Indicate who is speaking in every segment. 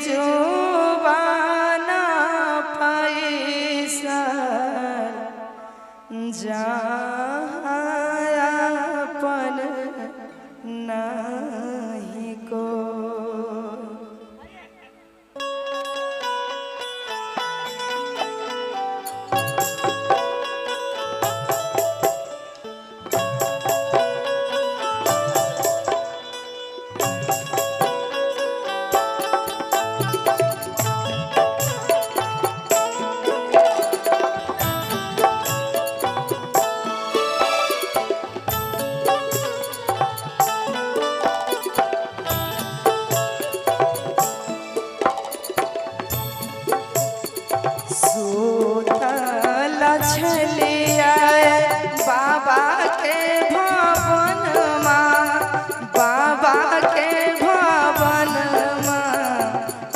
Speaker 1: जुबाना पैसा जहायापन नहीं को। छलिया बाबा के भवन माँ, बाबा के भवन माँ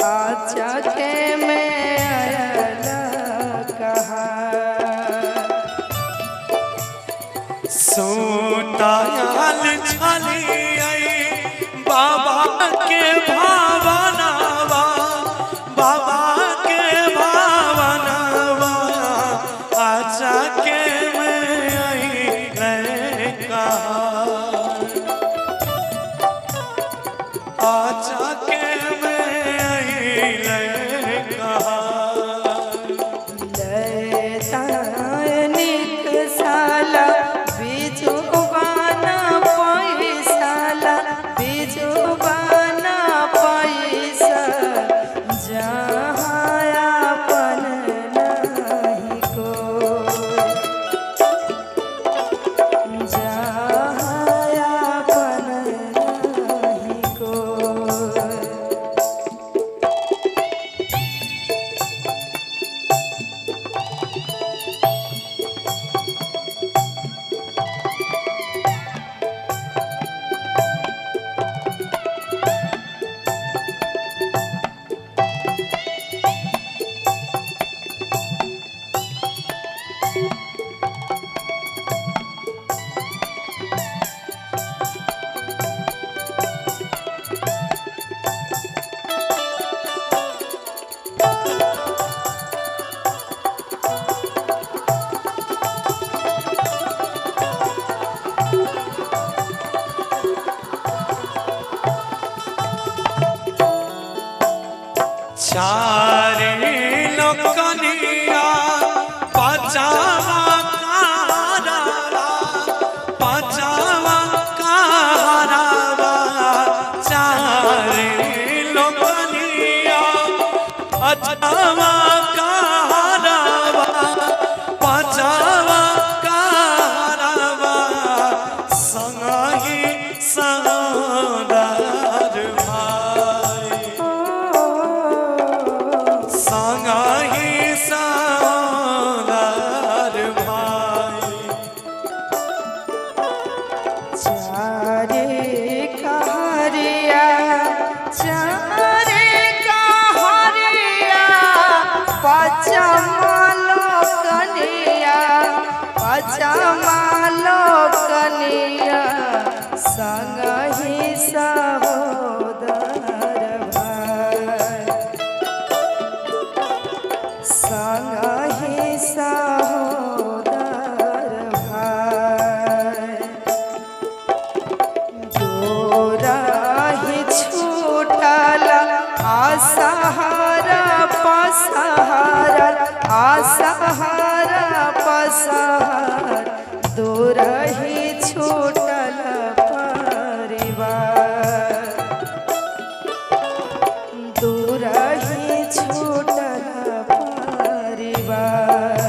Speaker 1: अचके में आयल कहा।
Speaker 2: सोतायल छलिया बाबा के भवनवा, बाबा के भवनवा अचके में आइले कहा, अचके में आइले कहा।
Speaker 1: निक साला बिजुबाना पैसाला, बिजुबाना पैसा जहायापन नहीं को, जहायापन नहीं को।
Speaker 2: चारे लोकनिया पचावा कहरावा, पचावा कहरावा। चारे लोकनिया पचावा कहरावा, पचावा कहरावा। संगहि सदार भाई, संगहि सदार भाई।
Speaker 1: चारे कहरिया, चारे कहरिया पचमालो कनिया, पचमालो कनिया संगहि सहोदर भाई, संगहि सहोदर भाई। दोराही छूटल असहारा पसहारा, असहारा पसहार। दोराही छूटल परिवार, दोराही छूटल परिवार।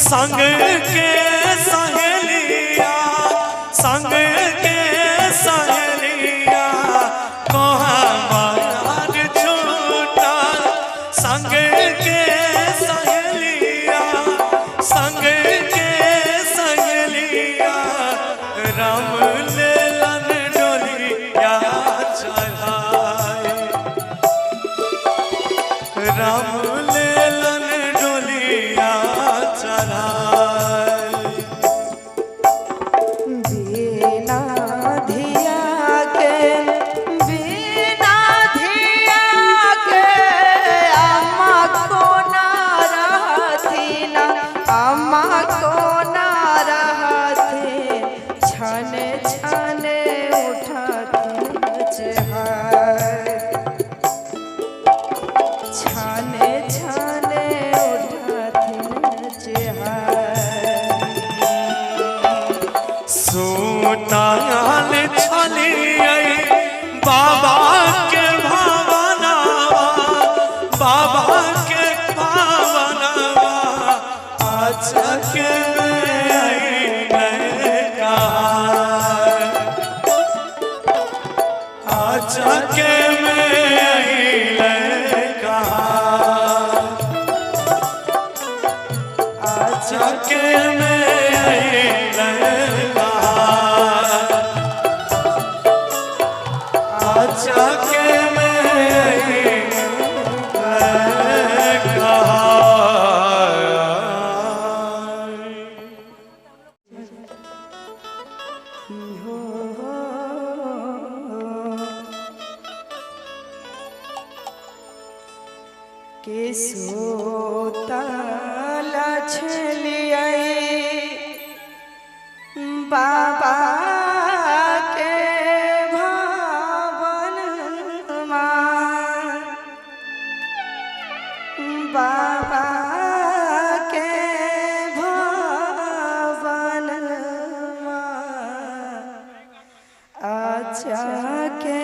Speaker 2: संग के सहेलिया संग के सहेलिया को हमार छूटा संग के सहेलिया संग के सहेलिया राम लेलन डोलिया चढ़ाए राम लेलन डोलिया चढ़ाए
Speaker 1: बिना धिया के बिना धिया के अम्मा को ना रहथिन अम्मा को ना रहथिन छने छने उठथिन चहार छने छने उठथिन चहार
Speaker 2: सुताल छलिए बाबा के भावनावा बाबा के भावनावा आज के आज के के
Speaker 1: के सोतल छलिए बाबा के भवनमा बाबा के भवनमा आजा के